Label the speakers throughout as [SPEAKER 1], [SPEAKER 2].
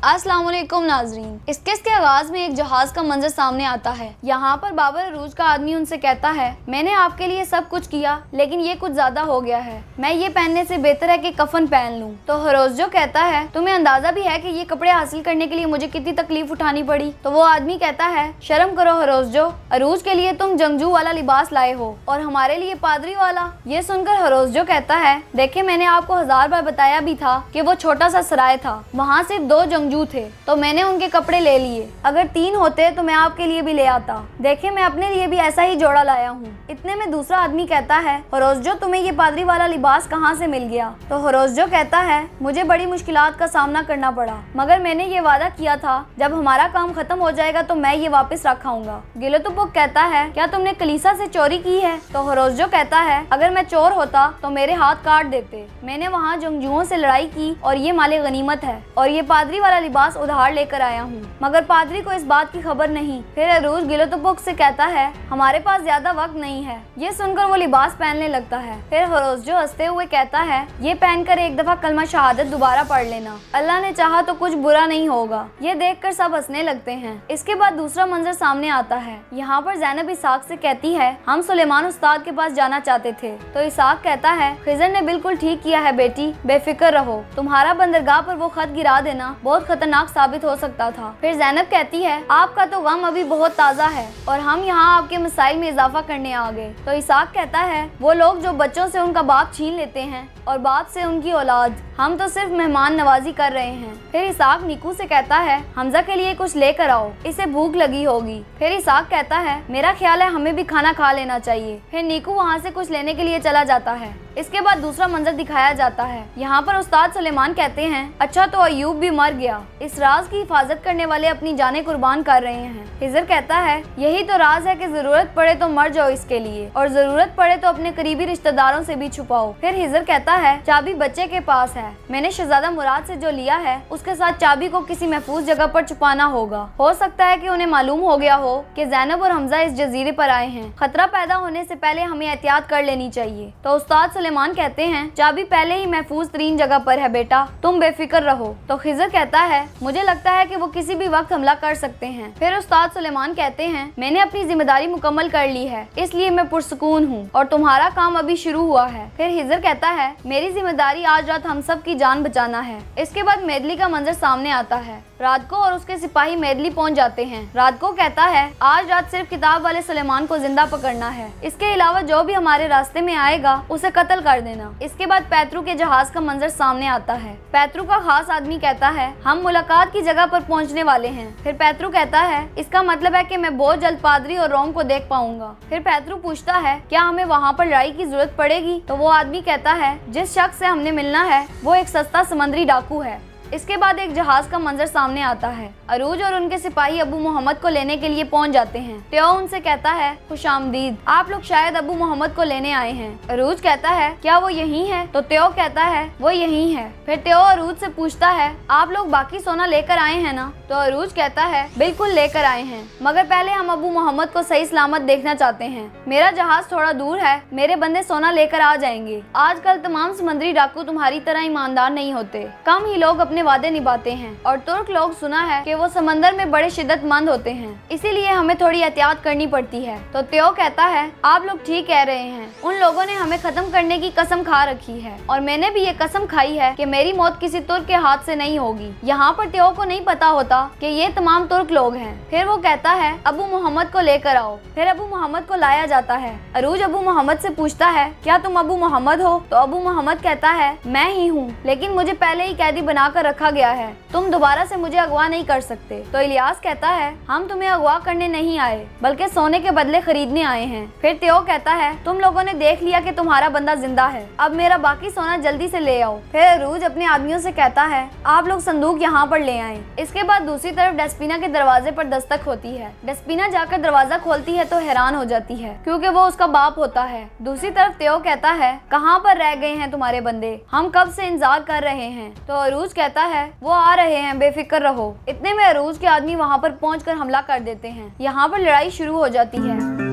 [SPEAKER 1] अस्सलाम वालेकुम नाजरीन। इस किस्त के आगाज में एक जहाज का मंजर सामने आता है। यहाँ पर बाबर अरूज का आदमी उनसे कहता है, मैंने आपके लिए सब कुछ किया लेकिन ये कुछ ज्यादा हो गया है, मैं ये पहनने से बेहतर है कि कफन पहन लूं। तो हरोजो कहता है, तुम्हें अंदाजा भी है कि ये कपड़े हासिल करने के लिए मुझे कितनी तकलीफ उठानी पड़ी। तो वो आदमी कहता है, शर्म करो हरोजो, अरूज के लिए तुम जंगजू वाला लिबास लाए हो और हमारे लिए पादरी वाला। ये सुनकर हरोजो कहता है, देखे मैंने आपको 1000 बार बताया भी था कि वो छोटा सा सराय था, वहाँ सिर्फ 2 जंगजू थे, तो मैंने उनके कपड़े ले लिए। अगर 3 होते तो मैं आपके लिए भी ले आता। देखे मैं अपने लिए भी ऐसा ही जोड़ा लाया हूँ। इतने में दूसरा आदमी कहता है, हरोजो तुम्हें ये पादरी वाला लिबास कहाँ से मिल गया। तो हरोजो कहता है, मुझे बड़ी मुश्किलात का सामना करना पड़ा, मगर मैंने ये वादा किया था जब हमारा काम खत्म हो जाएगा तो मैं ये वापस रखाऊंगा। गिलोतुपुक कहता है, क्या तुमने कलीसा से चोरी की है। तो हरोजो कहता है, अगर मैं चोर होता तो मेरे हाथ काट देते। मैंने वहाँ जंगजुओं से लड़ाई की और ये माले गनीमत है और ये पादरी वाला लिबास उधार लेकर आया हूँ, मगर पादरी को इस बात की खबर नहीं। फिर अरूज गिलोतुपुक से कहता है, हमारे पास ज्यादा वक्त नहीं है। ये सुनकर वो लिबास पहनने लगता है। फिर हरोजो हंसते हुए कहता है, ये पहनकर एक दफा कलमा शहादत दोबारा पढ़ लेना, अल्लाह ने चाहा तो कुछ बुरा नहीं होगा। ये देखकर सब हंसने लगते हैं। इसके बाद दूसरा मंजर सामने आता है। यहाँ पर ज़ैनब इसाक से कहती है, हम सुलेमान उस्ताद के पास जाना चाहते थे। तो इसाक कहता है, खिजर ने बिल्कुल ठीक किया है बेटी, बेफिक्र रहो, तुम्हारा बंदरगाह पर वो खत गिरा देना बहुत खतरनाक साबित हो सकता था। फिर ज़ैनब कहती है, आपका तो गम अभी बहुत ताज़ा है और हम यहाँ आपके मसाइल में इजाफा करने आ गए। तो इसाक कहता है, वो लोग जो बच्चों से उनका बाप छीन लेते हैं और बाप से उनकी औलाद, हम तो सिर्फ मेहमान नवाजी कर रहे हैं। फिर इसाक नीकू से कहता है, हमजा के लिए कुछ लेकर आओ, इसे भूख लगी होगी। फिर इसाक कहता है, मेरा ख्याल है हमें भी खाना खा लेना चाहिए। फिर नीकू वहाँ से कुछ लेने के लिए चला जाता है। इसके बाद दूसरा मंजर दिखाया जाता है। यहाँ पर उस्ताद सुलेमान कहते हैं, अच्छा तो अयूब भी मर गया, इस राज की हिफाजत करने वाले अपनी जानें कुर्बान कर रहे हैं। हिजर कहता है, यही तो राज है कि जरूरत पड़े तो मर जाओ इसके लिए और जरूरत पड़े तो अपने करीबी रिश्तेदारों से भी छुपाओ। फिर हिजर कहता है, चाबी बच्चे के पास है, मैंने शहजादा मुराद से जो लिया है उसके साथ चाबी को किसी महफूज जगह पर छुपाना होगा। हो सकता है कि उन्हें मालूम हो गया हो कि ज़ैनब और हमजा इस जजीरे पर आए हैं, खतरा पैदा होने से पहले हमें एहतियात कर लेनी चाहिए। तो उस्ताद सुलेमान कहते हैं, चाबी पहले ही महफूज तरीन जगह पर है बेटा, तुम बेफिक्र रहो। तो खिजर कहता है, मुझे लगता है कि वो किसी भी वक्त हमला कर सकते हैं। फिर उस्ताद सुलेमान कहते हैं, मैंने अपनी जिम्मेदारी मुकम्मल कर ली है, इसलिए मैं पुरसुकून हूँ और तुम्हारा काम अभी शुरू हुआ है। फिर हिजर कहता है, मेरी जिम्मेदारी आज रात हम सब की जान बचाना है। इसके बाद मेदली का मंजर सामने आता है। रात को और उसके सिपाही मेदली पहुंच जाते हैं। रात को कहता है, आज रात सिर्फ किताब वाले सुलेमान को जिंदा पकड़ना है, इसके अलावा जो भी हमारे रास्ते में आएगा उसे कत्ल कर देना। इसके बाद पैतरू के जहाज का मंजर सामने आता है। पैतरू का खास आदमी कहता है, हम मुलाकात की जगह पर पहुंचने वाले हैं। फिर पैतरू कहता है, इसका मतलब है कि मैं बहुत जल्द पादरी और रोम को देख पाऊंगा। फिर पैतरू पूछता है, क्या हमें वहाँ पर लड़ाई की जरूरत पड़ेगी। तो वो आदमी कहता है, जिस शख्स से हमने मिलना है वो एक सस्ता समुद्री डाकू है। इसके बाद एक जहाज का मंजर सामने आता है। अरूज और उनके सिपाही अबू मोहम्मद को लेने के लिए पहुंच जाते हैं। त्यो उनसे कहता है, खुशामदीद, आप लोग शायद अबू मोहम्मद को लेने आए हैं। अरूज कहता है, क्या वो यही है। तो त्यो कहता है, वो यही है। फिर त्यो अरूज से पूछता है, आप लोग बाकी सोना लेकर आए हैं ना। तो अरूज कहता है, बिल्कुल लेकर आए हैं, मगर पहले हम अबू मोहम्मद को सही सलामत देखना चाहते हैं। मेरा जहाज थोड़ा दूर है, मेरे बंदे सोना लेकर आ जाएंगे। आजकल तमाम समुद्री डाकू तुम्हारी तरह ईमानदार नहीं होते, कम ही लोग अपने वादे निभाते हैं और तुर्क लोग सुना है कि वो समंदर में बड़े शिद्दतमंद होते हैं, इसीलिए हमें थोड़ी एहतियात करनी पड़ती है। तो त्यो कहता है, आप लोग ठीक कह रहे हैं, उन लोगों ने हमें खत्म करने की कसम खा रखी है और मैंने भी ये कसम खाई है कि मेरी मौत किसी तुर्क के हाथ से नहीं होगी। यहाँ पर त्यो को नहीं पता होता कि ये तमाम तुर्क लोग हैं। फिर वो कहता है, अबू मोहम्मद को लेकर आओ। फिर अबू मोहम्मद को लाया जाता है। अरूज अबू मोहम्मद से पूछता है, क्या तुम अबू मोहम्मद हो। तो अबू मोहम्मद कहता है, मैं ही हूँ, लेकिन मुझे पहले ही कैदी बनाकर रखा गया है, तुम दोबारा से मुझे अगवा नहीं कर सकते। तो इलियास कहता है, हम तुम्हें अगवा करने नहीं आए बल्कि सोने के बदले खरीदने आए हैं। फिर त्यो कहता है, तुम लोगों ने देख लिया कि तुम्हारा बंदा जिंदा है, अब मेरा बाकी सोना जल्दी से ले आओ। फिर अरूज अपने आदमियों से कहता है, आप लोग संदूक यहाँ पर ले आए। इसके बाद दूसरी तरफ डेस्पिना के दरवाजे पर दस्तक होती है। डेस्पिना जाकर दरवाजा खोलती है तो हैरान हो जाती है क्योंकि वो उसका बाप होता है। दूसरी तरफ त्यो कहता है, कहाँ पर रह गए हैं तुम्हारे बंदे, हम कब से इंतजार कर रहे हैं। तो अरूज कहता है, वो आ रहे हैं, बेफिक्र रहो। इतने में अरूज के आदमी वहाँ पर पहुंचकर हमला कर देते हैं। यहाँ पर लड़ाई शुरू हो जाती है।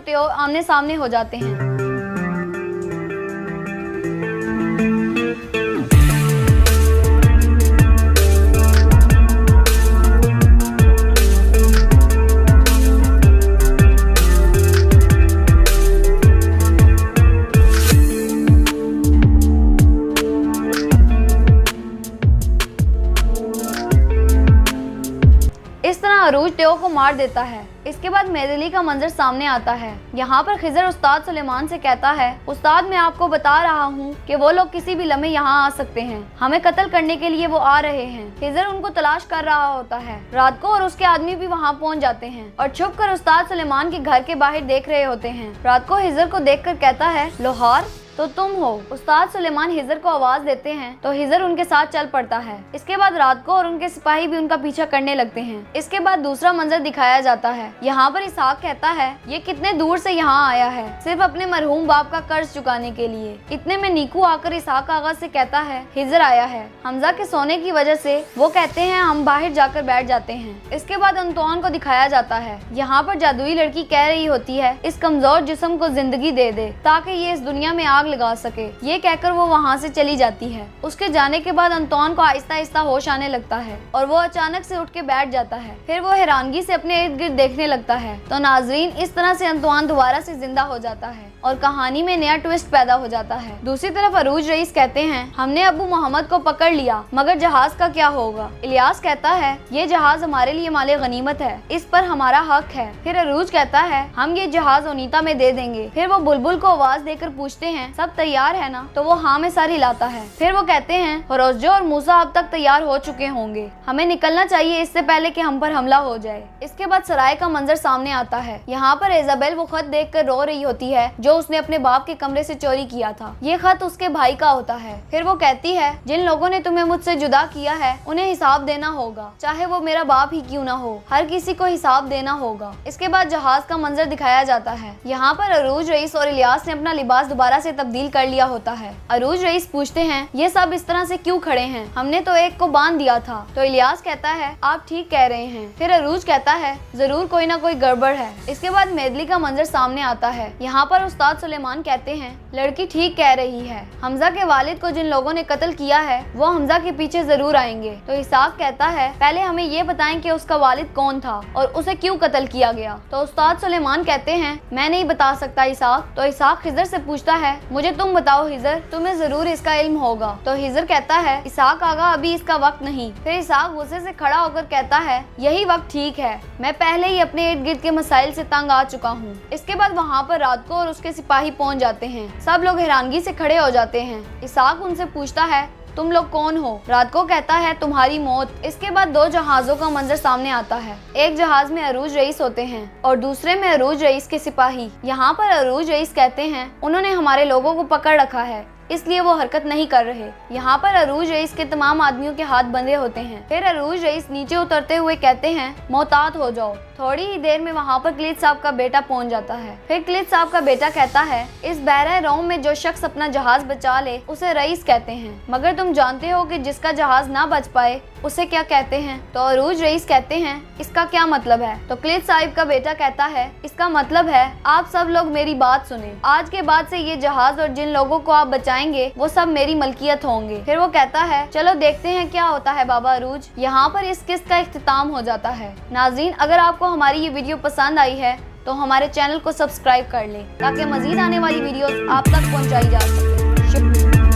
[SPEAKER 1] टेओ आमने सामने हो जाते हैं। इस तरह अरूज टेओ को मार देता है। इसके बाद मेदली का मंजर सामने आता है। यहाँ पर खिजर उस्ताद सुलेमान से कहता है, उस्ताद मैं आपको बता रहा हूँ कि वो लोग किसी भी लम्हे यहाँ आ सकते हैं, हमें कत्ल करने के लिए वो आ रहे हैं। खिजर उनको तलाश कर रहा होता है। रात को और उसके आदमी भी वहाँ पहुँच जाते हैं और छुप कर उस्ताद सुलेमान के घर के बाहर देख रहे होते हैं। रात को हिजर को देख कर कहता है, लोहार तो तुम हो। उस्ताद सुलेमान हिजर को आवाज देते हैं तो हिजर उनके साथ चल पड़ता है। इसके बाद रात को और उनके सिपाही भी उनका पीछा करने लगते हैं। इसके बाद दूसरा मंजर दिखाया जाता है। यहाँ पर इसहाक कहता है, ये कितने दूर से यहाँ आया है सिर्फ अपने मरहूम बाप का कर्ज चुकाने के लिए। इतने में नीकू आकर इसहाक आगा से कहता है, हिजर आया है। हमजा के सोने की वजह से वो कहते हैं हम बाहर जाकर बैठ जाते हैं। इसके बाद अंतोन को दिखाया जाता है। यहाँ पर जादुई लड़की कह रही होती है, इस कमजोर जिस्म को जिंदगी दे दे ताकि ये इस दुनिया में आग लगा सके। ये कहकर वो वहाँ से चली जाती है। उसके जाने के बाद अंतोन को आहिस्ता आहिस्ता होश आने लगता है और वो अचानक से उठ के बैठ जाता है। फिर वो हैरानगी से अपने इर्द गिर्द देखने लगता है। तो नाजरीन, इस तरह से अंतोन दोबारा से जिंदा हो जाता है और कहानी में नया ट्विस्ट पैदा हो जाता है। दूसरी तरफ अरूज रईस कहते हैं, हमने अबू मोहम्मद को पकड़ लिया, मगर जहाज का क्या होगा? इलियास कहता है, ये जहाज हमारे लिए माले गनीमत है, इस पर हमारा हक है। फिर अरूज कहता है, हम ये जहाज ओनीता में दे देंगे। फिर वो बुलबुल को आवाज देकर पूछते हैं, सब तैयार है ना? तो वो हाँ में सर हिलाता है। फिर वो कहते हैं, फरोजो और मूसा अब तक तैयार हो चुके होंगे, हमें निकलना चाहिए इससे पहले कि हम पर हमला हो जाए। इसके बाद सराय का मंजर सामने आता है। यहाँ पर इजाबेल वो खत देख कर रो रही होती है जो उसने अपने बाप के कमरे से चोरी किया था। ये खत उसके भाई का होता है। फिर वो कहती है, जिन लोगों ने तुम्हें मुझसे जुदा किया है उन्हें हिसाब देना होगा, चाहे वो मेरा बाप ही क्यों ना हो, हर किसी को हिसाब देना होगा। इसके बाद जहाज का मंजर दिखाया जाता है। यहाँ पर अरूज रईस और इलियास ने अपना लिबास दोबारा से तब्दील कर लिया होता है। अरूज रईस पूछते हैं, ये सब इस तरह से क्यों खड़े हैं? हमने तो एक को बांध दिया था। तो इलियास कहता है, आप ठीक कह रहे हैं। फिर अरूज कहता है, जरूर कोई ना कोई गड़बड़ है। इसके बाद मेदली का मंजर सामने आता है। यहाँ पर उस्ताद सुलेमान कहते हैं, लड़की ठीक कह रही है, हमजा के वालिद को जिन लोगों ने कत्ल किया है वो हमजा के पीछे जरूर आएंगे। तो इसहाक कहता है, पहले हमें ये बताएं कि उसका वालिद कौन था और उसे क्यों कत्ल किया गया। तो उस्ताद सुलेमान कहते हैं, मैं नहीं बता सकता इसहाक। तो इसहाक हिजर से पूछता है, मुझे तुम बताओ हिजर, तुम्हें जरूर इसका इल्म होगा। तो हिजर कहता है, इसहाक आगा अभी इसका वक्त नहीं। फिर इसहाक गुस्से से खड़ा होकर कहता है, यही वक्त ठीक है, मैं पहले ही अपने इर्द गिर्द के मसाइल से तंग आ चुका हूँ। इसके बाद वहाँ पर रात को और उसके सिपाही पहुँच जाते हैं। सब लोग हैरानगी से खड़े हो जाते हैं। इसहाक उनसे पूछता है, तुम लोग कौन हो? रात को कहता है, तुम्हारी मौत। इसके बाद दो जहाजों का मंजर सामने आता है। एक जहाज में अरूज रईस होते हैं और दूसरे में अरूज रईस के सिपाही। यहाँ पर अरूज रईस कहते हैं, उन्होंने हमारे लोगों को पकड़ रखा है, इसलिए वो हरकत नहीं कर रहे। यहाँ पर अरूज रईस के तमाम आदमियों के हाथ बंधे होते हैं। फिर अरूज रईस नीचे उतरते हुए कहते हैं, मोहतात हो जाओ। थोड़ी ही देर में वहाँ पर क्लिद साहब का बेटा पहुँच जाता है। फिर क्लिद साहब का बेटा कहता है, इस बहरा रोम में जो शख्स अपना जहाज बचा ले उसे रईस कहते हैं, मगर तुम जानते हो कि जिसका जहाज ना बच पाए उसे क्या कहते हैं? तो अरूज रईस कहते हैं, इसका क्या मतलब है? तो क्लिद साहब का बेटा कहता है, इसका मतलब है आप सब लोग मेरी बात सुने, आज के बाद से ये जहाज और जिन लोगों को आप बचाएंगे वो सब मेरी मलकियत होंगे। फिर वो कहता है, चलो देखते हैं क्या होता है बाबा अरूज। यहाँ पर इस किस्त का इख्तिताम हो जाता है। नाज़रीन, अगर आपको हमारी ये वीडियो पसंद आई है तो हमारे चैनल को सब्सक्राइब कर लें ताकि मजीद आने वाली वीडियोस आप तक पहुंचाई जा सके। शुक्रिया।